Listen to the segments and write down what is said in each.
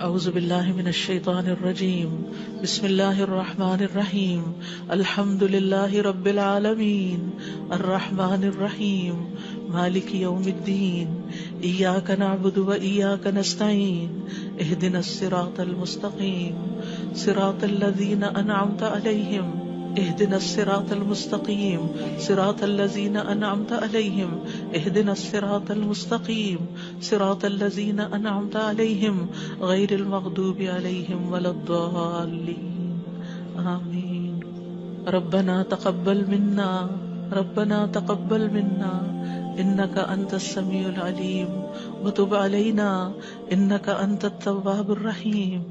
اعوذ باللہ من الشیطان الرجیم بسم اللہ الرحمن الرحیم الحمد للہ رب العالمین الرحمن الرحیم مالک یوم الدین ایاک نعبد و ایاک نستعین اہدنا الصراط المستقیم صراط الذین انعمت علیہم اهدنا الصراط المستقيم صراط الذين أنعمت عليهم اهدنا الصراط المستقيم صراط الذين أنعمت عليهم غير المغضوب عليهم ولا الضالين آمين. ربنا تقبل منا إنك أنت السميع العليم وتب علينا إنك أنت التواب الرحيم.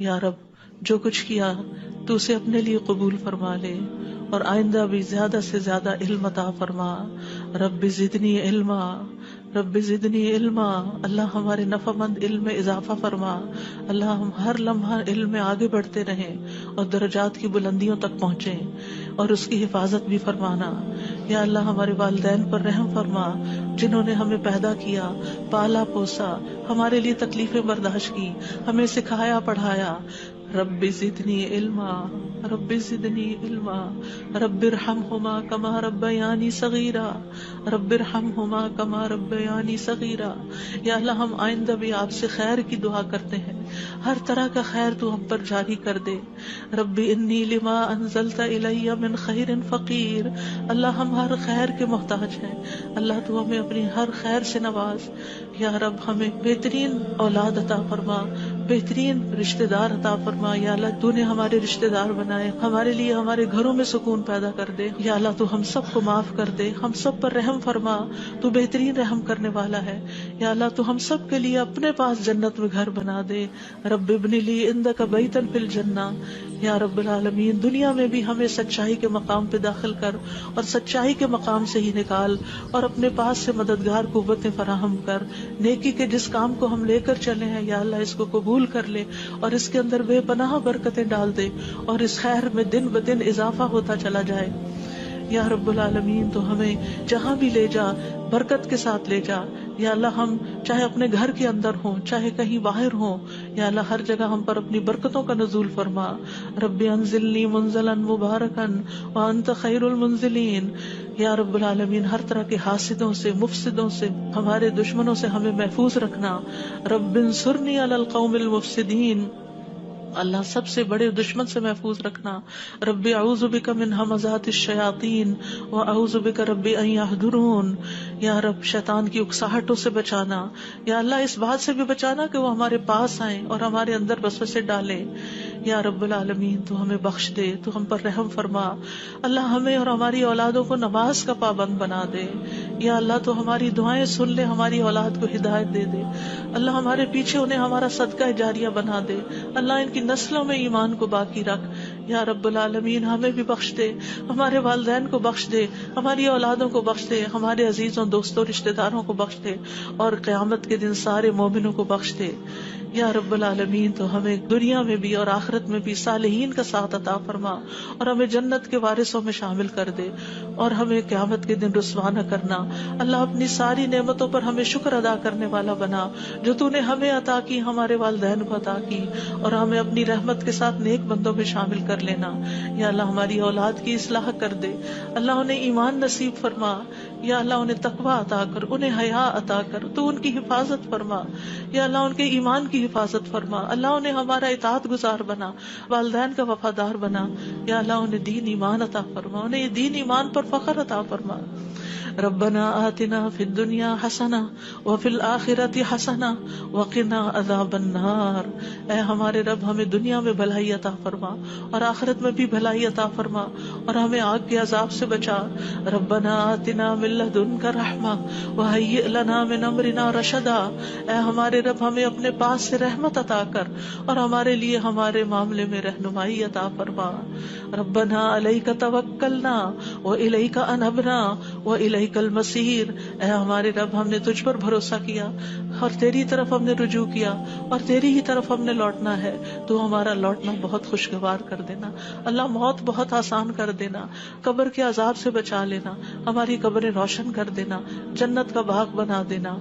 یا رب جو کچھ کیا تو اسے اپنے لیے قبول فرما لے اور آئندہ بھی زیادہ سے زیادہ علم عطا فرما. رب زدنی علما اللہ ہمارے نفع مند علم میں اضافہ فرما. اللہ ہم ہر لمحہ علم میں آگے بڑھتے رہیں اور درجات کی بلندیوں تک پہنچیں اور اس کی حفاظت بھی فرمانا. یا اللہ ہمارے والدین پر رحم فرما جنہوں نے ہمیں پیدا کیا، پالا پوسا، ہمارے لیے تکلیفیں برداشت کی، ہمیں سکھایا پڑھایا. رب زدنی علما رب ارحمہما کما ربیانی صغیرا یا اللہ ہم آئندہ بھی آپ سے خیر کی دعا کرتے ہیں، ہر طرح کا خیر تو ہم پر جاری کر دے. رب انی لما انزلت الی من خیر فقیر. اللہ ہم ہر خیر کے محتاج ہیں، اللہ تو ہمیں اپنی ہر خیر سے نواز. یا رب ہمیں بہترین اولاد عطا فرما، بہترین رشتہ دار عطا فرما. یا اللہ تو نے ہمارے رشتہ دار بنائے، ہمارے لیے ہمارے گھروں میں سکون پیدا کر دے. یا اللہ تو ہم سب کو معاف کر دے، ہم سب پر رحم فرما، تو بہترین رحم کرنے والا ہے. یا اللہ تو ہم سب کے لیے اپنے پاس جنت میں گھر بنا دے. رب ابن لی عندک بیتا فی الجنہ. یا رب العالمین دنیا میں بھی ہمیں سچائی کے مقام پہ داخل کر اور سچائی کے مقام سے ہی نکال اور اپنے پاس سے مددگار قوتیں فراہم کر. نیکی کے جس کام کو ہم لے کر چلے ہیں یا اللہ اس کو قبول کر لے اور اس کے اندر بے پناہ برکتیں ڈال دے اور اس خیر میں دن بدن اضافہ ہوتا چلا جائے. یا رب العالمین تو ہمیں جہاں بھی لے جا برکت کے ساتھ لے جا. یا اللہ ہم چاہے اپنے گھر کے اندر ہوں چاہے کہیں باہر ہوں، یا اللہ ہر جگہ ہم پر اپنی برکتوں کا نزول فرما. رب انزلنی منزلا مبارکا وانت خیر المنزلین. یا رب العالمین ہر طرح کے حاسدوں سے، مفسدوں سے، ہمارے دشمنوں سے ہمیں محفوظ رکھنا. رب انصرنی علی القوم المفسدین. اللہ سب سے بڑے دشمن سے محفوظ رکھنا. رب اعوذ بک من ھمزات الشیاطین واعوذ بک رب ان یحضرون. یا رب شیطان کی اکساہٹوں سے بچانا. یا اللہ اس بات سے بھی بچانا کہ وہ ہمارے پاس آئیں اور ہمارے اندر وسوسے ڈالیں. یا رب العالمین تو ہمیں بخش دے، تو ہم پر رحم فرما. اللہ ہمیں اور ہماری اولادوں کو نماز کا پابند بنا دے. یا اللہ تو ہماری دعائیں سن لے، ہماری اولاد کو ہدایت دے دے. اللہ ہمارے پیچھے انہیں ہمارا صدقہ جاریہ بنا دے. اللہ ان کی نسلوں میں ایمان کو باقی رکھ. یا رب العالمین ہمیں بھی بخش دے، ہمارے والدین کو بخش دے، ہماری اولادوں کو بخش دے، ہمارے عزیزوں دوستوں رشتہ داروں کو بخش دے اور قیامت کے دن سارے مومنوں کو بخش دے. یا رب العالمین تو ہمیں دنیا میں بھی اور آخرت میں بھی صالحین کا ساتھ عطا فرما اور ہمیں جنت کے وارثوں میں شامل کر دے اور ہمیں قیامت کے دن رسوا نہ کرنا. اللہ اپنی ساری نعمتوں پر ہمیں شکر ادا کرنے والا بنا جو تو نے ہمیں عطا کی، ہمارے والدین کو عطا کی، اور ہمیں اپنی رحمت کے ساتھ نیک بندوں میں شامل کر لینا. یا اللہ ہماری اولاد کی اصلاح کر دے. اللہ انہیں ایمان نصیب فرما. یا اللہ انہیں تقوی عطا کر، انہیں حیا عطا کر، تو ان کی حفاظت فرما. یا اللہ ان کے ایمان کی حفاظت فرما. اللہ انہیں ہمارا اطاعت گزار بنا، والدین کا وفادار بنا. یا اللہ انہیں دین ایمان عطا فرما، انہیں یہ دین ایمان پر فخر عطا فرما. ربنا آتنا فی الدنیا حسنہ وفی الآخرۃ حسنہ وقنا عذاب النار. اے ہمارے رب ہمیں دنیا میں بھلائی عطا فرما اور آخرت میں بھی بھلائی عطا فرما اور ہمیں آگ کے عذاب سے بچا. ربنا آتنا من لدنک رحمہ وہیئ لنا من امرنا رشدا. اے ہمارے رب ہمیں اپنے پاس سے رحمت عطا کر اور ہمارے لیے ہمارے معاملے میں رہنمائی عطا فرما. ربنا علیک توکلنا والیک انبنا والیک المصیر. اے ہمارے رب ہم نے تجھ پر بھروسہ کیا اور تیری طرف ہم نے رجوع کیا اور تیری ہی طرف ہم نے لوٹنا ہے. تو ہمارا لوٹنا بہت خوشگوار کر دینا. اللہ موت بہت آسان کر دینا، قبر کے عذاب سے بچا لینا، ہماری قبریں روشن کر دینا، جنت کا باغ بنا دینا.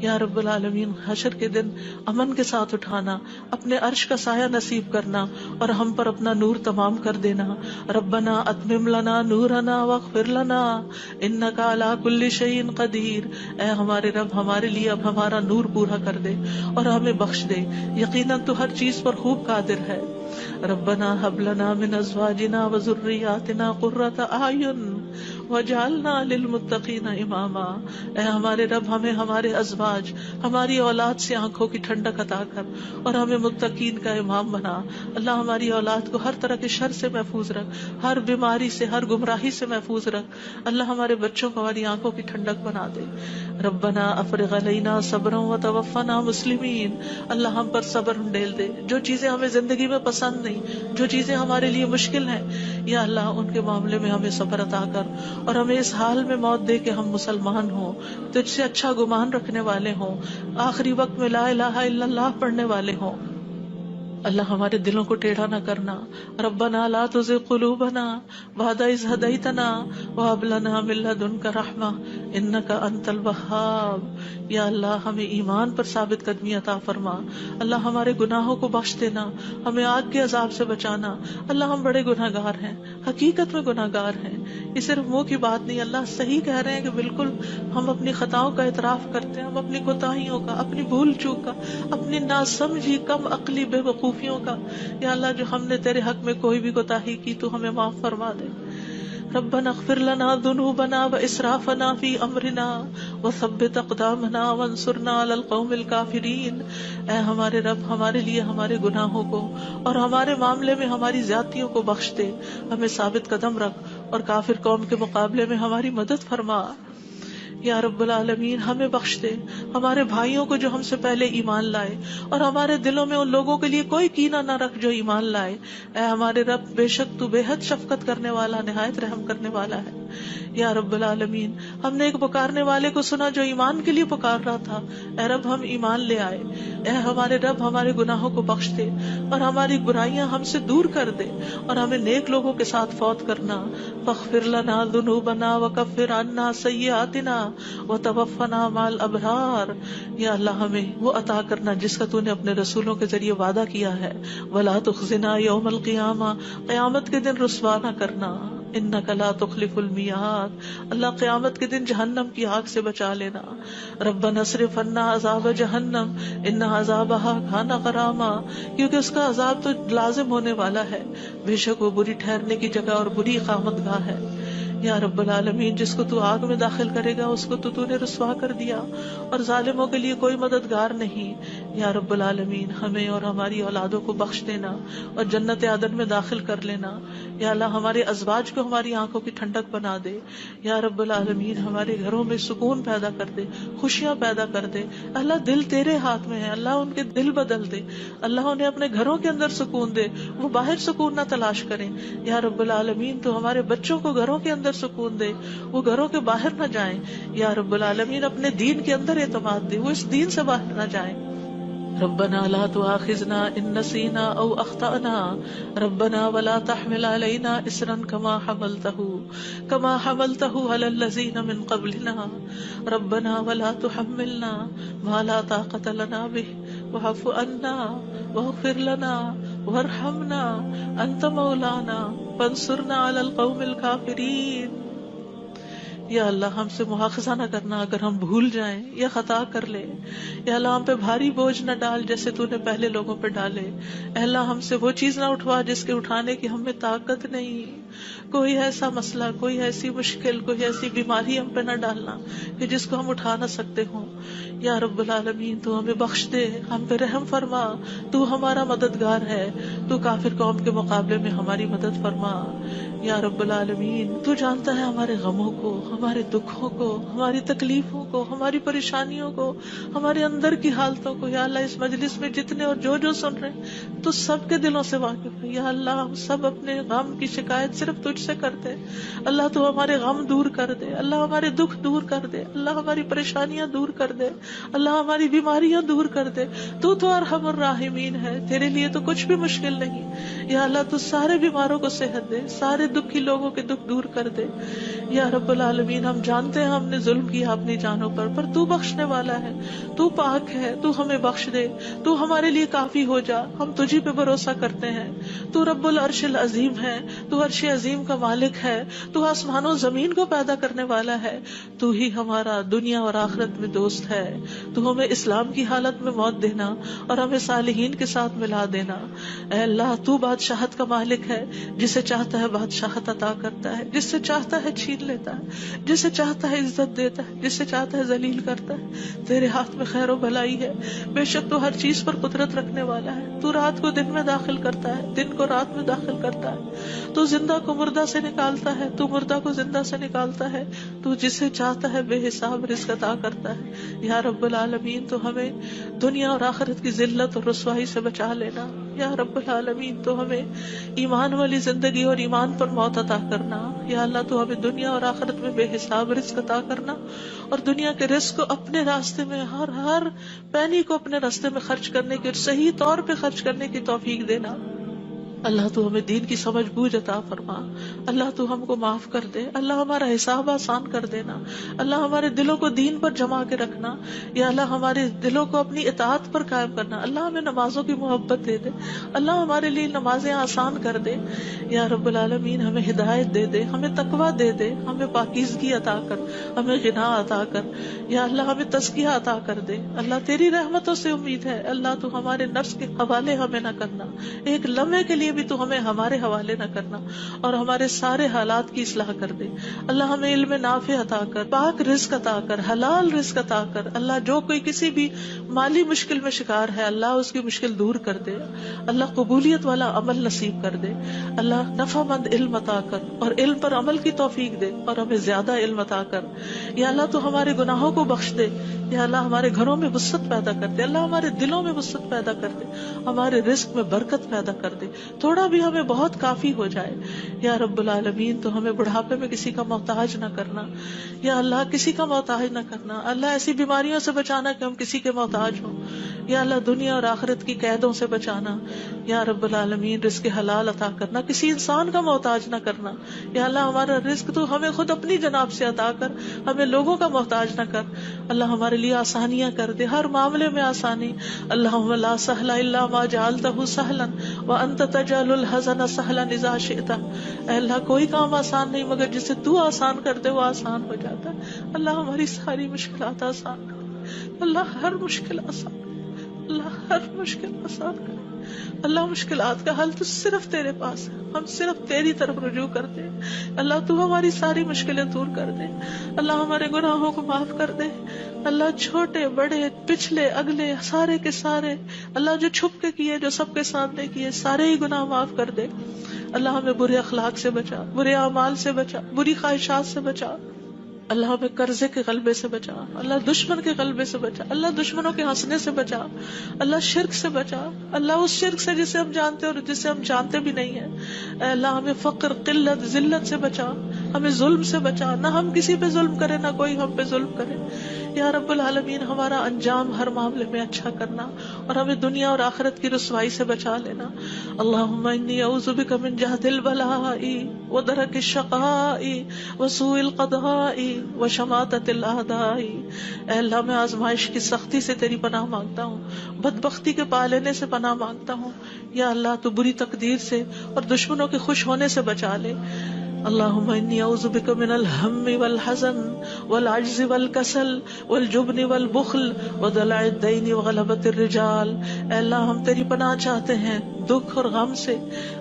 یا رب العالمین حشر کے دن امن کے ساتھ اٹھانا، اپنے عرش کا سایہ نصیب کرنا اور ہم پر اپنا نور تمام کر دینا. ربنا اتمم لنا نورنا واغفر لنا انک علی کل شیء قدیر. اے ہمارے رب ہمارے لیے اب ہمارا نور پورا کر دے اور ہمیں بخش دے، یقیناً تو ہر چیز پر خوب قادر ہے. ربنا هب لنا من ازواجنا وذرياتنا قرة اعین وجعلنا للمتقین اماما. اے ہمارے رب ہمیں ہمارے ازواج، ہماری اولاد سے آنکھوں کی ٹھنڈک عطا کر اور ہمیں متقین کا امام بنا. اللہ ہماری اولاد کو ہر طرح کے شر سے محفوظ رکھ، ہر بیماری سے، ہر گمراہی سے محفوظ رکھ. اللہ ہمارے بچوں کو ہماری آنکھوں کی ٹھنڈک بنا دے. ربنا افرغ علینا صبرا وتوفنا مسلمین. اللہ ہم پر صبر ڈیل دے. جو چیزیں ہمیں زندگی میں پسند نہیں، جو چیزیں ہمارے لیے مشکل ہیں، یا اللہ ان کے معاملے میں ہمیں صبر عطا کر اور ہمیں اس حال میں موت دے کہ ہم مسلمان ہوں، تجھ سے اچھا گمان رکھنے والے ہوں، آخری وقت میں لا الہ الا اللہ پڑھنے والے ہوں. اللہ ہمارے دلوں کو ٹیڑھا نہ کرنا. ربنا لا تزغ قلوبنا بعد اذ ہدیتنا وہب لنا من لدنک رحمہ انک انت الوہاب. یا اللہ ہمیں ایمان پر ثابت قدمی عطا فرما. اللہ ہمارے گناہوں کو بخش دینا، ہمیں آگ کے عذاب سے بچانا. اللہ ہم بڑے گناہ گار ہیں، حقیقت میں گناہ گار ہیں، یہ صرف منہ کی بات نہیں. اللہ صحیح کہہ رہے ہیں کہ بالکل ہم اپنی خطاؤں کا اعتراف کرتے ہیں، ہم اپنی کوتاہیوں کا، اپنی بھول چوک کا، اپنی ناسمجھی کم عقلی بے وقوفیوں کا. یا اللہ جو ہم نے تیرے حق میں کوئی بھی کوتاہی کی تو ہمیں معاف فرما دے. ربنا اغفر لنا ذنوبنا واسرافنا فی امرنا وثبت اقدامنا وانصرنا علی القوم الکافرین. اے ہمارے رب ہمارے لیے ہمارے گناہوں کو اور ہمارے معاملے میں ہماری زیادتیوں کو بخش دے، ہمیں ثابت قدم رکھ اور کافر قوم کے مقابلے میں ہماری مدد فرما. یا رب العالمین ہمیں بخش دے، ہمارے بھائیوں کو جو ہم سے پہلے ایمان لائے، اور ہمارے دلوں میں ان لوگوں کے لیے کوئی کینہ نہ رکھ جو ایمان لائے. اے ہمارے رب بے شک تو بے حد شفقت کرنے والا، نہایت رحم کرنے والا ہے. یا رب العالمین ہم نے ایک پکارنے والے کو سنا جو ایمان کے لیے پکار رہا تھا. اے رب ہم ایمان لے آئے. اے ہمارے رب ہمارے گناہوں کو بخش دے اور ہماری برائیاں ہم سے دور کر دے اور ہمیں نیک لوگوں کے ساتھ فوت کرنا. فاغفر لنا ذنوبنا وکفر عنا سیئاتنا وتوفنا مع الابرار. یا اللہ ہمیں وہ عطا کرنا جس کا تو نے اپنے رسولوں کے ذریعے وعدہ کیا ہے. ولا تخزنا یوم القیامہ، قیامت کے دن رسوا نہ کرنا. انک لا تخلف المیعاد، اللہ قیامت کے دن جہنم کی آگ سے بچا لینا. ربنا اصرف عنا عذاب جہنم ان عذابها کان غراما، کیونکہ اس کا عذاب تو لازم ہونے والا ہے، بے شک وہ بری ٹھہرنے کی جگہ اور بری اقامت گاہ ہے. یا رب العالمین جس کو تو آگ میں داخل کرے گا اس کو تو نے رسوا کر دیا، اور ظالموں کے لیے کوئی مددگار نہیں. یا رب العالمین ہمیں اور ہماری اولادوں کو بخش دینا اور جنت عدن میں داخل کر لینا. یا اللہ ہمارے ازواج کو ہماری آنکھوں کی ٹھنڈک بنا دے. یا رب العالمین ہمارے گھروں میں سکون پیدا کر دے، خوشیاں پیدا کر دے. اللہ دل تیرے ہاتھ میں ہے، اللہ ان کے دل بدل دے. اللہ انہیں اپنے گھروں کے اندر سکون دے، وہ باہر سکون نہ تلاش کریں. یا رب العالمین تو ہمارے بچوں کو گھروں کے اندر سکون دے، وہ گھروں کے باہر نہ جائیں. یا رب العالمین اپنے دین کے اندر اعتماد دے، وہ اس دین سے باہر نہ جائیں. ربنا لا تؤاخذنا ان نسينا او اخطأنا ربنا ولا تحمل علينا اصرا كما حملته على الذين من قبلنا ربنا ولا تحملنا ما لا طاقة لنا به واعف عنا واغفر لنا وارحمنا انت مولانا فانصرنا على القوم الكافرين. یا اللہ ہم سے مواخذہ نہ کرنا اگر ہم بھول جائیں یا خطا کر لیں. یا اللہ ہم پہ بھاری بوجھ نہ ڈال جیسے تو نے پہلے لوگوں پہ ڈالے. اے اللہ ہم سے وہ چیز نہ اٹھوا جس کے اٹھانے کی ہم میں طاقت نہیں. کوئی ایسا مسئلہ، کوئی ایسی مشکل، کوئی ایسی بیماری ہم پہ نہ ڈالنا کہ جس کو ہم اٹھا نہ سکتے ہوں. یا رب العالمین تو ہمیں بخش دے، ہم پہ رحم فرما. تو ہمارا مددگار ہے، تو کافر قوم کے مقابلے میں ہماری مدد فرما. یا رب العالمین تو جانتا ہے ہمارے غموں کو، ہمارے دکھوں کو، ہماری تکلیفوں کو، ہماری پریشانیوں کو، ہمارے اندر کی حالتوں کو. یا اللہ اس مجلس میں جتنے اور جو سن رہے ہیں تو سب کے دلوں سے واقف ہے. یا اللہ ہم سب اپنے غم کی شکایت صرف تجھ سے کرتے. اللہ تو ہمارے غم دور کر دے، اللہ ہمارے دکھ دور کر دے، اللہ ہماری پریشانیاں دور کر دے، اللہ ہماری بیماریاں دور کر دے. تو ارحم الراحمین ہے، تیرے لیے تو کچھ بھی مشکل نہیں. یا اللہ تو سارے بیماروں کو صحت دے، سارے دکھی لوگوں کے دکھ دور کر دے. یا رب العالمین ہم جانتے ہیں ہم نے ظلم کیا اپنی جانوں پر تو بخشنے والا ہے, تو پاک ہے, تو ہمیں بخش دے, تو ہمارے لیے کافی ہو جا. ہم تجھی پہ بھروسہ کرتے ہیں. تو رب العرش العظیم ہے, تو عرش عظیم کا مالک ہے, تو آسمانوں زمین کو پیدا کرنے والا ہے. تو ہی ہمارا دنیا اور آخرت میں دوست ہے. تو ہمیں اسلام کی حالت میں موت دینا اور ہمیں صالحین کے ساتھ ملا دینا. اے اللہ تو بادشاہت کا مالک ہے, جسے چاہتا ہے بادشاہت عطا کرتا ہے, جس سے چاہتا ہے چھین لیتا ہے, جسے چاہتا ہے عزت دیتا ہے, جسے چاہتا ہے ذلیل کرتا ہے. تیرے ہاتھ میں خیر و بھلائی ہے. بے شک تو ہر چیز پر قدرت رکھنے والا ہے. تو رات کو دن میں داخل کرتا ہے, دن کو رات میں داخل کرتا ہے. تو زندہ کو مردہ سے نکالتا ہے, تو مردہ کو زندہ سے نکالتا ہے. تو جسے چاہتا ہے بے حساب رزق عطا کرتا ہے. یا رب العالمین تو ہمیں دنیا اور آخرت کی ذلت اور رسوائی سے بچا لینا. یا رب العالمین تو ہمیں ایمان والی زندگی اور ایمان پر موت عطا کرنا. یا اللہ تو ہمیں دنیا اور آخرت میں بے حساب رزق عطا کرنا, اور دنیا کے رزق کو اپنے راستے میں ہر پینی کو اپنے راستے میں خرچ کرنے کی اور صحیح طور پہ خرچ کرنے کی توفیق دینا. اللہ تو ہمیں دین کی سمجھ بوجھ عطا فرما. اللہ تو ہم کو معاف کر دے. اللہ ہمارا حساب آسان کر دینا. اللہ ہمارے دلوں کو دین پر جما کے رکھنا. یا اللہ ہمارے دلوں کو اپنی اطاعت پر قائم کرنا. اللہ ہمیں نمازوں کی محبت دے دے. اللہ ہمارے لیے نمازیں آسان کر دے. یا رب العالمین ہمیں ہدایت دے دے, ہمیں تقویٰ دے دے, ہمیں پاکیزگی عطا کر, ہمیں غنا عطا کر. یا اللہ ہمیں تزکیہ عطا کر دے. اللہ تیری رحمتوں سے امید ہے. اللہ تو ہمارے نفس کے حوالے ہمیں نہ کرنا. ایک لمحے کے لیے بھی تو ہمیں ہمارے حوالے نہ کرنا, اور ہمارے سارے حالات کی اصلاح کر دے. اللہ ہمیں علم نافع عطا کر, پاک رزق عطا کر, حلال رزق عطا کر. اللہ جو کوئی کسی بھی مالی مشکل میں شکار ہے, اللہ اس کی مشکل دور کر دے. اللہ قبولیت والا عمل نصیب کر دے. اللہ نفع مند علم عطا کر, اور علم پر عمل کی توفیق دے, اور ہمیں زیادہ علم عطا کر. یا اللہ تو ہمارے گناہوں کو بخش دے. یا اللہ ہمارے گھروں میں وسعت پیدا کر دے. اللہ ہمارے دلوں میں وسعت پیدا کر دے. ہمارے رزق میں برکت پیدا کر دے. تھوڑا بھی ہمیں بہت کافی ہو جائے. یا رب العالمین تو ہمیں بڑھاپے میں کسی کا محتاج نہ کرنا. یا اللہ کسی کا محتاج نہ کرنا. اللہ ایسی بیماریوں سے بچانا کہ ہم کسی کے محتاج ہوں. یا اللہ دنیا اور آخرت کی قیدوں سے بچانا. یا رب العالمین رزق حلال عطا کرنا, کسی انسان کا محتاج نہ کرنا. یا اللہ ہمارا رزق تو ہمیں خود اپنی جناب سے عطا کر, ہمیں لوگوں کا محتاج نہ کر. اللہ ہمارے لیے آسانیاں کر دے, ہر معاملے میں آسانی. اللہم لا سہل الا ما جعلتہ سہلا وانت تجعل الحزن سہلا اذا شئت. اے اللہ کوئی کام آسان نہیں مگر جسے تو آسان کر دے وہ آسان ہو جاتا ہے. اللہ ہماری ساری مشکلات آسان کر. اللہ ہر مشکل آسان کر. اللہ ہر مشکل آسان کر. اللہ مشکلات کا حل تو صرف تیرے پاس ہے, ہم صرف تیری طرف رجوع کرتے ہیں. اللہ تو ہماری ساری مشکلیں دور کر دے. اللہ ہمارے گناہوں کو معاف کر دے. اللہ چھوٹے بڑے پچھلے اگلے سارے کے سارے, اللہ جو چھپ کے کیے جو سب کے سامنے کیے, سارے ہی گناہ معاف کر دے. اللہ ہمیں برے اخلاق سے بچا, برے اعمال سے بچا, بری خواہشات سے بچا. اللہ ہمیں قرضے کے غلبے سے بچا. اللہ دشمن کے غلبے سے بچا. اللہ دشمنوں کے ہنسنے سے بچا. اللہ شرک سے بچا. اللہ اس شرک سے جسے ہم جانتے اور جسے ہم جانتے بھی نہیں ہیں. اے اللہ ہمیں فقر قلت ذلت سے بچا. ہمیں ظلم سے بچا, نہ ہم کسی پہ ظلم کرے نہ کوئی ہم پہ ظلم کرے. یا رب العالمین ہمارا انجام ہر معاملے میں اچھا کرنا, اور ہمیں دنیا اور آخرت کی رسوائی سے بچا لینا. اللہم انی اعوذ بک من جہد البلاء ودرک الشقاء وسوء القضاء وشماتۃ الاعداء. اے اللہ میں آزمائش کی سختی سے تیری پناہ مانگتا ہوں, بدبختی کے پا لینے سے پناہ مانگتا ہوں. یا اللہ تو بری تقدیر سے اور دشمنوں کے خوش ہونے سے بچا لے. اللہم انی اعوذ بک من الہم والحزن والعجز والکسل والجبن والبخل ودلع الدین وغلبۃ الرجال. اے اللہ ہم تیری پناہ چاہتے ہیں دکھ اور غم سے,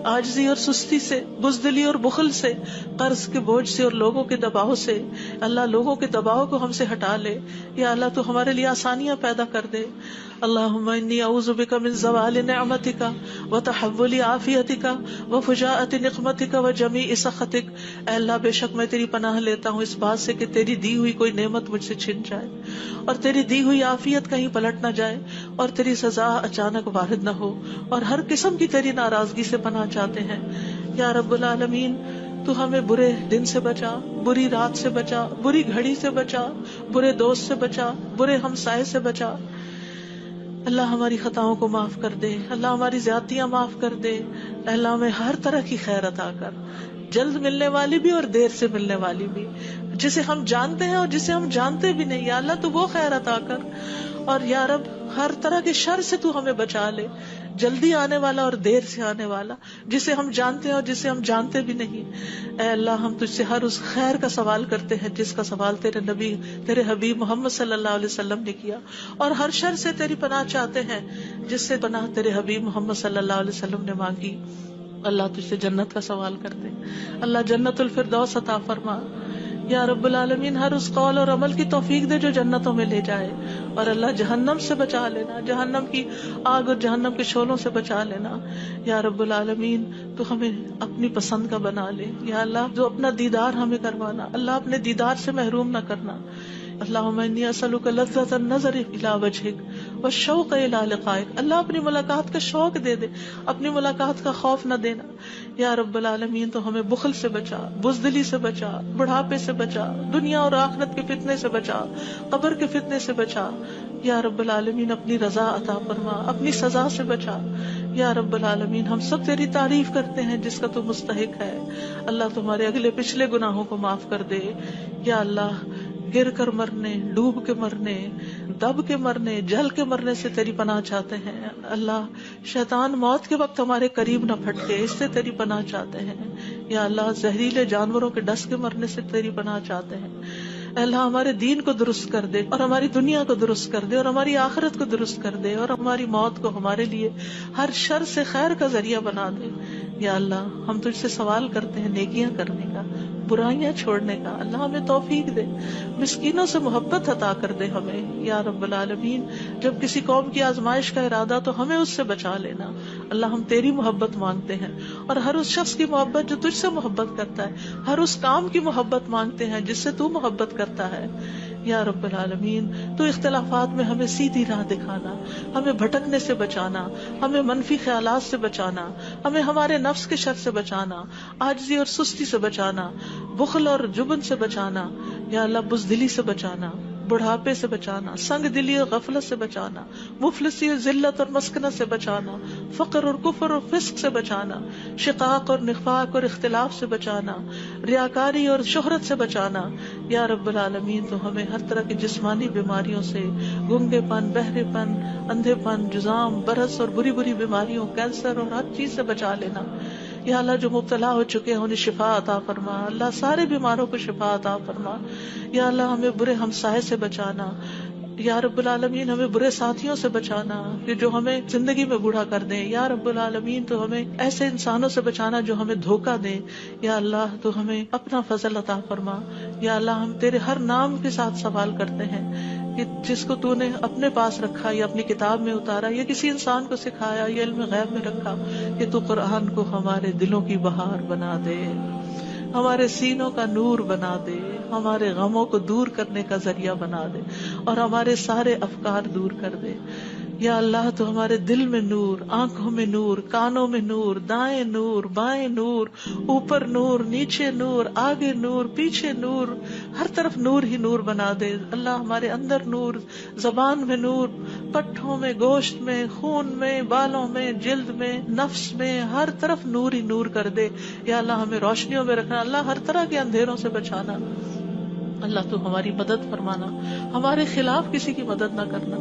عاجزی اور سستی سے, بزدلی اور بخل سے, قرض کے بوجھ سے اور لوگوں کے دباؤ سے. اللہ لوگوں کے دباؤ کو ہم سے ہٹا لے. یا اللہ تو ہمارے لیے آسانیاں پیدا کر دے. اللہم انی اعوذ بک من زوال نعمتک وتحول عافیتک وفجاءۃ نقمتک وجمیع سخطک. اے اللہ بے شک میں تیری پناہ لیتا ہوں اس بات سے کہ تیری دی ہوئی کوئی نعمت مجھ سے چھن جائے, اور تیری دی ہوئی عافیت کہیں پلٹ نہ جائے, اور تیری سزا اچانک وارد نہ ہو, اور ہر قسم کی تیری ناراضگی سے پناہ چاہتے ہیں. یا رب العالمین تو ہمیں برے دن سے بچا, بری رات سے بچا, بری گھڑی سے بچا, برے دوست سے بچا, برے ہمسائے سے بچا. اللہ ہماری خطاؤں کو معاف کر دے، اللہ ہماری زیادتیاں معاف کر دے، اللہ ہمیں ہر طرح کی خیر عطا کر، جلد ملنے والی بھی اور دیر سے ملنے والی بھی، جسے ہم جانتے ہیں اور جسے ہم جانتے بھی نہیں، یا اللہ تو وہ خیر عطا کر، اور یا رب ہر طرح کے شر سے تو ہمیں بچا لے، جلدی آنے والا اور دیر سے آنے والا، جسے ہم جانتے ہیں اور جسے ہم جانتے بھی نہیں۔ اے اللہ ہم تجھ سے ہر اس خیر کا سوال کرتے ہیں جس کا سوال تیرے نبی، تیرے حبیب محمد صلی اللہ علیہ وسلم نے کیا، اور ہر شر سے تیری پناہ چاہتے ہیں جس سے پناہ تیرے حبیب محمد صلی اللہ علیہ وسلم نے مانگی۔ اللہ تجھ سے جنت کا سوال کرتے ہیں، اللہ جنت الفردوس عطا فرما یا رب العالمین، ہر اس قول اور عمل کی توفیق دے جو جنتوں میں لے جائے، اور اللہ جہنم سے بچا لینا، جہنم کی آگ اور جہنم کے شعلوں سے بچا لینا یا رب العالمین۔ تو ہمیں اپنی پسند کا بنا لے یا اللہ، جو اپنا دیدار ہمیں کروانا، اللہ اپنے دیدار سے محروم نہ کرنا۔ اللہم انی اسألک لذۃ النظر الی وجہک والشوق الی لقائک، اللہ اپنی ملاقات کا شوق دے دے، اپنی ملاقات کا خوف نہ دینا یا رب العالمین۔ تو ہمیں بخل سے بچا، بزدلی سے بچا، بڑھاپے سے بچا، دنیا اور آخرت کے فتنے سے بچا، قبر کے فتنے سے بچا یا رب العالمین۔ اپنی رضا عطا فرما، اپنی سزا سے بچا یا رب العالمین۔ ہم سب تیری تعریف کرتے ہیں جس کا تو مستحق ہے، اللہ تمہارے اگلے پچھلے گناہوں کو معاف کر دے یا اللہ۔ گر کر مرنے، ڈوب کے مرنے، دب کے مرنے، جل کے مرنے سے تیری پناہ چاہتے ہیں اللہ۔ شیطان موت کے وقت ہمارے قریب نہ پھٹکے، اس سے تیری پناہ چاہتے ہیں یا اللہ۔ زہریلے جانوروں کے ڈس کے مرنے سے تیری پناہ چاہتے ہیں اللہ۔ ہمارے دین کو درست کر دے اور ہماری دنیا کو درست کر دے اور ہماری آخرت کو درست کر دے، اور ہماری موت کو ہمارے لیے ہر شر سے خیر کا ذریعہ بنا دے یا اللہ۔ ہم تجھ سے سوال کرتے ہیں نیکیاں کرنے کا، برائیاں چھوڑنے کا، اللہ ہمیں توفیق دے، مسکینوں سے محبت عطا کر دے ہمیں یا رب العالمین۔ جب کسی قوم کی آزمائش کا ارادہ تو ہمیں اس سے بچا لینا اللہ۔ ہم تیری محبت مانگتے ہیں اور ہر اس شخص کی محبت جو تجھ سے محبت کرتا ہے، ہر اس کام کی محبت مانگتے ہیں جس سے تو محبت کرتا ہے یا رب العالمین۔ تو اختلافات میں ہمیں سیدھی راہ دکھانا، ہمیں بھٹکنے سے بچانا، ہمیں منفی خیالات سے بچانا، ہمیں ہمارے نفس کے شر سے بچانا، عاجزی اور سستی سے بچانا، بخل اور جبن سے بچانا یا اللہ، بزدلی سے بچانا، بڑھاپے سے بچانا، سنگ دلی اور غفلت سے بچانا، مفلسی اور ذلت اور مسکنت سے بچانا، فقر اور کفر اور فسق سے بچانا، شقاق اور نفاق اور اختلاف سے بچانا، ریاکاری اور شہرت سے بچانا یا رب العالمین۔ تو ہمیں ہر طرح کی جسمانی بیماریوں سے، گنگے پن، بہرے پن، اندھے پن، جزام، برس اور بری بری بیماریوں، کینسر اور ہر چیز سے بچا لینا یا اللہ۔ جو مبتلا ہو چکے ہیں انہیں شفا عطا فرما اللہ، سارے بیماروں کو شفا عطا فرما یا اللہ۔ ہمیں برے ہمسائے سے بچانا یا رب العالمین، ہمیں برے ساتھیوں سے بچانا کہ جو ہمیں زندگی میں بوڑھا کر دیں یا رب العالمین۔ تو ہمیں ایسے انسانوں سے بچانا جو ہمیں دھوکہ دیں یا اللہ۔ تو ہمیں اپنا فضل عطا فرما یا اللہ۔ ہم تیرے ہر نام کے ساتھ سوال کرتے ہیں کہ جس کو تو نے اپنے پاس رکھا یا اپنی کتاب میں اتارا یا کسی انسان کو سکھایا یا علم غیب میں رکھا، کہ تو قرآن کو ہمارے دلوں کی بہار بنا دے، ہمارے سینوں کا نور بنا دے، ہمارے غموں کو دور کرنے کا ذریعہ بنا دے اور ہمارے سارے افکار دور کر دے یا اللہ۔ تو ہمارے دل میں نور، آنکھوں میں نور، کانوں میں نور، دائیں نور، بائیں نور، اوپر نور، نیچے نور، آگے نور، پیچھے نور، ہر طرف نور ہی نور بنا دے اللہ۔ ہمارے اندر نور، زبان میں نور، پٹھوں میں، گوشت میں، خون میں، بالوں میں، جلد میں، نفس میں، ہر طرف نور ہی نور کر دے یا اللہ۔ ہمیں روشنیوں میں رکھنا اللہ، ہر طرح کے اندھیروں سے بچانا اللہ۔ تو ہماری مدد فرمانا، ہمارے خلاف کسی کی مدد نہ کرنا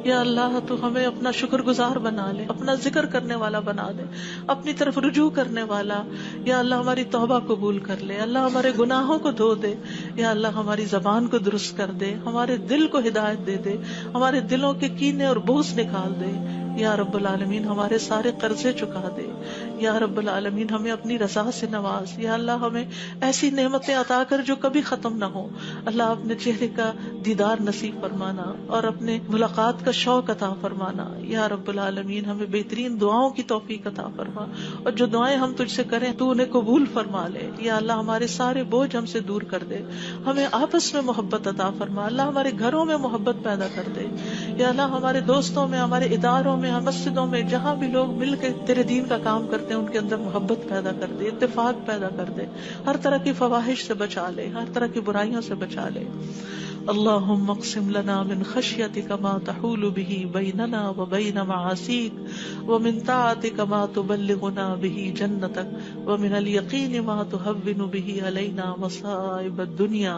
یا اللہ۔ تو ہمیں اپنا شکر گزار بنا لے، اپنا ذکر کرنے والا بنا دے، اپنی طرف رجوع کرنے والا یا اللہ۔ ہماری توبہ قبول کر لے اللہ، ہمارے گناہوں کو دھو دے یا اللہ۔ ہماری زبان کو درست کر دے، ہمارے دل کو ہدایت دے دے، ہمارے دلوں کے کینے اور بغض نکال دے یا رب العالمین۔ ہمارے سارے قرضے چکا دے یا رب العالمین۔ ہمیں اپنی رضا سے نواز یا اللہ۔ ہمیں ایسی نعمتیں عطا کر جو کبھی ختم نہ ہو اللہ۔ اپنے چہرے کا دیدار نصیب فرمانا اور اپنے ملاقات کا شوق عطا فرمانا یا رب العالمین۔ ہمیں بہترین دعاؤں کی توفیق عطا فرما، اور جو دعائیں ہم تجھ سے کریں تو انہیں قبول فرما لے یا اللہ۔ ہمارے سارے بوجھ ہم سے دور کر دے، ہمیں آپس میں محبت عطا فرما اللہ۔ ہمارے گھروں میں محبت پیدا کر دے یا اللہ۔ ہمارے دوستوں میں، ہمارے اداروں میں، مسجدوں میں، جہاں بھی لوگ مل کے تیرے دین کا کام کرتے ہیں ان کے اندر محبت پیدا کر دے، اتفاق پیدا کر دے، ہر طرح کی فواحش سے بچا لے، ہر طرح کی برائیوں سے بچا لے۔ اللهم اقسم لنا من خشيتك ما تحول به بيننا وبين معاصيك ومن طاعتك ما تبلغنا به جنتك ومن اليقين ما تهون به علينا مصائب الدنيا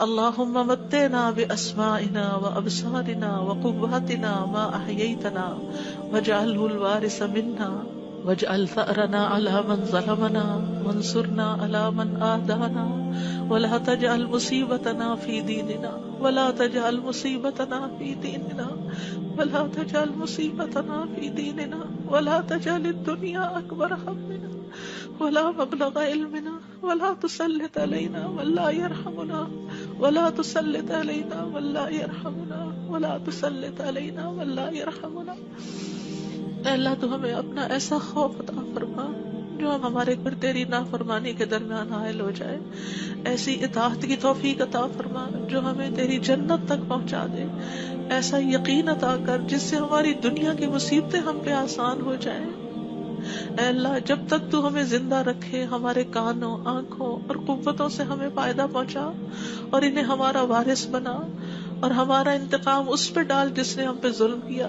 اللهم متعنا بأسمائنا وأبصارنا وقواتنا ما أحييتنا واجعله الوارث منا واجعل ثأرنا على من ظلمنا وانصرنا على من آذانا ولا تجعل مصيبتنا في ديننا ولا تجعل مصيبتنا في ديننا ولا تجعل مصيبتنا في ديننا ولا تجعل الدنيا أكبر همنا ولا مبلغ علمنا ولا تسلط علينا من لا يرحمنا ولا تسلط علينا من لا يرحمنا ولا تسلط علينا من لا يرحمنا. اے اللہ تو ہمیں اپنا ایسا خوف عطا فرما جو ہمارے پر تیری نافرمانی کے درمیان حائل ہو جائے، ایسی اطاعت کی توفیق عطا فرما جو ہمیں تیری جنت تک پہنچا دے، ایسا یقین عطا کر جس سے ہماری دنیا کی مصیبتیں ہم پہ آسان ہو جائیں. اے اللہ جب تک تو ہمیں زندہ رکھے ہمارے کانوں، آنکھوں اور قوتوں سے ہمیں فائدہ پہنچا اور انہیں ہمارا وارث بنا اور ہمارا انتقام اس پہ ڈال جس نے ہم پہ ظلم کیا،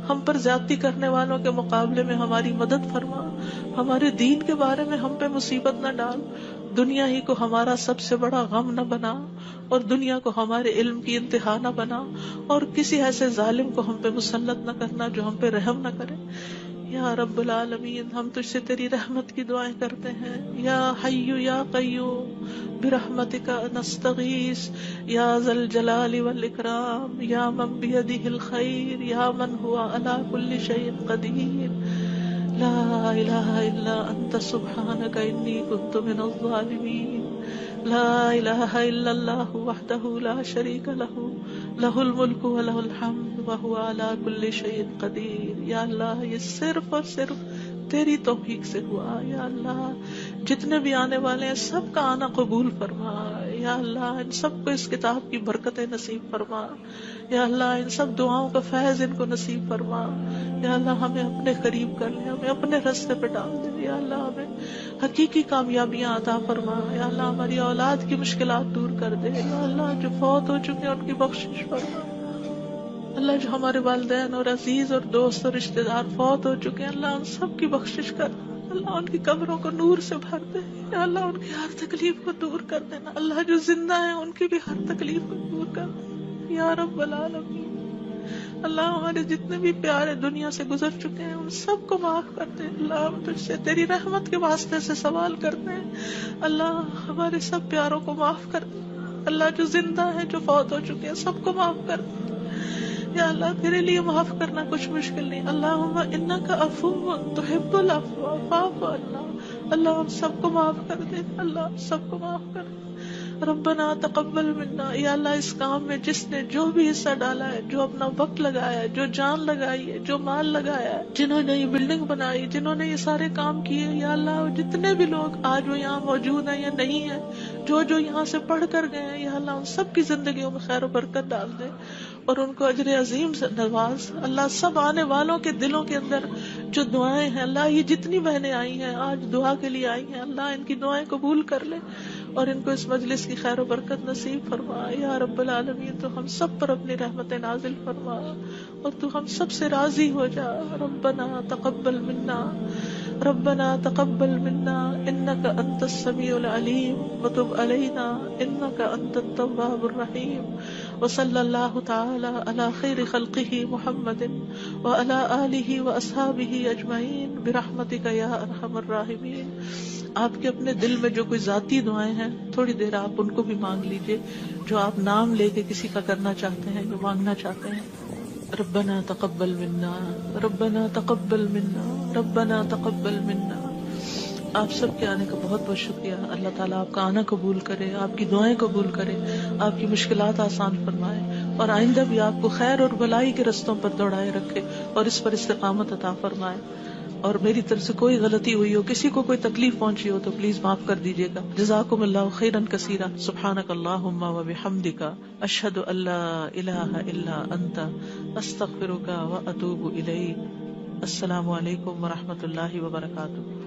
ہم پر زیادتی کرنے والوں کے مقابلے میں ہماری مدد فرما، ہمارے دین کے بارے میں ہم پہ مصیبت نہ ڈال، دنیا ہی کو ہمارا سب سے بڑا غم نہ بنا اور دنیا کو ہمارے علم کی انتہا نہ بنا اور کسی ایسے ظالم کو ہم پہ مسلط نہ کرنا جو ہم پہ رحم نہ کرے. یا رب العالمین ہم تجھ سے تیری رحمت کی دعائیں کرتے ہیں. یا حی یا قیوم برحمتک نستغیث یا ذا الجلال والاکرام یا من بیدہ الخیر یا من ہوا علی کل شیء قدیر لا الہ الا انت سبحانک انی کنت من الظالمین. لا الہ الا اللہ وحدہ لا شریک لہ لہ الملک ولہ الحمد وہو علی کل شیء قدیر. یا اللہ یہ صرف اور صرف تیری توفیق سے ہوا. یا اللہ جتنے بھی آنے والے ہیں سب کا آنا قبول فرما. یا اللہ ان سب کو اس کتاب کی برکتیں نصیب فرما. یا اللہ ان سب دعاؤں کا فیض ان کو نصیب فرما. یا اللہ ہمیں اپنے قریب کر لے، ہمیں اپنے راستے پہ ڈال دے. یا اللہ ہمیں حقیقی کامیابیاں عطا فرما. یا اللہ ہماری اولاد کی مشکلات دور کر دے. یا اللہ جو فوت ہو چکے ہیں ان کی بخشش فرما. اللہ جو ہمارے والدین اور عزیز اور دوست اور رشتہ دار فوت ہو چکے ہیں اللہ ان سب کی بخشش کر. اللہ ان کی قبروں کو نور سے بھر دے. یا اللہ ان کی ہر تکلیف کو دور کر دینا. اللہ جو زندہ ہیں ان کی بھی ہر تکلیف کو دور کر دے یا رب العالمین. اللہ ہمارے جتنے بھی پیارے دنیا سے گزر چکے ہیں ان سب کو معاف کر دے. اللہ ہم تجھ سے تیری رحمت کے واسطے سے سوال کرتے ہیں اللہ ہمارے سب پیاروں کو معاف کر دے. اللہ جو زندہ ہیں جو فوت ہو چکے ہیں سب کو معاف کر دے. یا اللہ تیرے لیے معاف کرنا کچھ مشکل نہیں. اللہم انک عفو تحب العفو فاعف عنا. اللہ ہم سب کو معاف کر دے. اللہ سب کو معاف کر دے. ربنا تقبل منا. یا اللہ اس کام میں جس نے جو بھی حصہ ڈالا ہے، جو اپنا وقت لگایا ہے، جو جان لگائی ہے، جو مال لگایا ہے، جنہوں نے یہ بلڈنگ بنائی، جنہوں نے یہ سارے کام کیے، یا اللہ جتنے بھی لوگ آج وہ یہاں موجود ہیں یا نہیں ہیں، جو یہاں سے پڑھ کر گئے ہیں، یا اللہ ان سب کی زندگیوں میں خیر و برکت ڈال دے اور ان کو اجر عظیم سے نواز. اللہ سب آنے والوں کے دلوں کے اندر جو دعائیں ہیں، اللہ یہ جتنی بہنیں آئی ہیں آج دعا کے لیے آئی ہیں، اللہ ان کی دعائیں قبول کر لے اور ان کو اس مجلس کی خیر و برکت نصیب فرما. یا رب العالمین تو ہم سب پر اپنی رحمت نازل فرما اور تو ہم سب سے راضی ہو جا. ربنا تقبل منا ربنا تقبل منا انك انت السميع العليم وتب علينا انك انت التواب الرحيم. وصلى الله تعالى على خير خلقه محمد وعلى آله واصحابه اجمعين برحمتك يا ارحم الراحمين. آپ کے اپنے دل میں جو کوئی ذاتی دعائیں ہیں تھوڑی دیر آپ ان کو بھی مانگ لیجئے، جو آپ نام لے کے کسی کا کرنا چاہتے ہیں، جو مانگنا چاہتے ہیں. ربنا تقبل منا ربنا تقبل منا ربنا تقبل منا. آپ سب کے آنے کا بہت بہت شکریہ. اللہ تعالیٰ آپ کا آنا قبول کرے، آپ کی دعائیں قبول کرے، آپ کی مشکلات آسان فرمائے اور آئندہ بھی آپ کو خیر اور بھلائی کے رستوں پر دوڑائے رکھے اور اس پر استقامت عطا فرمائے. اور میری طرف سے کوئی غلطی ہوئی ہو، کسی کو کوئی تکلیف پہنچی ہو تو پلیز معاف کر دیجیے گا. جزاکم اللہ خیرا کثیرا. سبحانک اللہم و بحمدک اشہد ان لا الہ الا انت استغفرک و اتوب الیک. السلام علیکم و رحمۃ اللہ وبرکاتہ.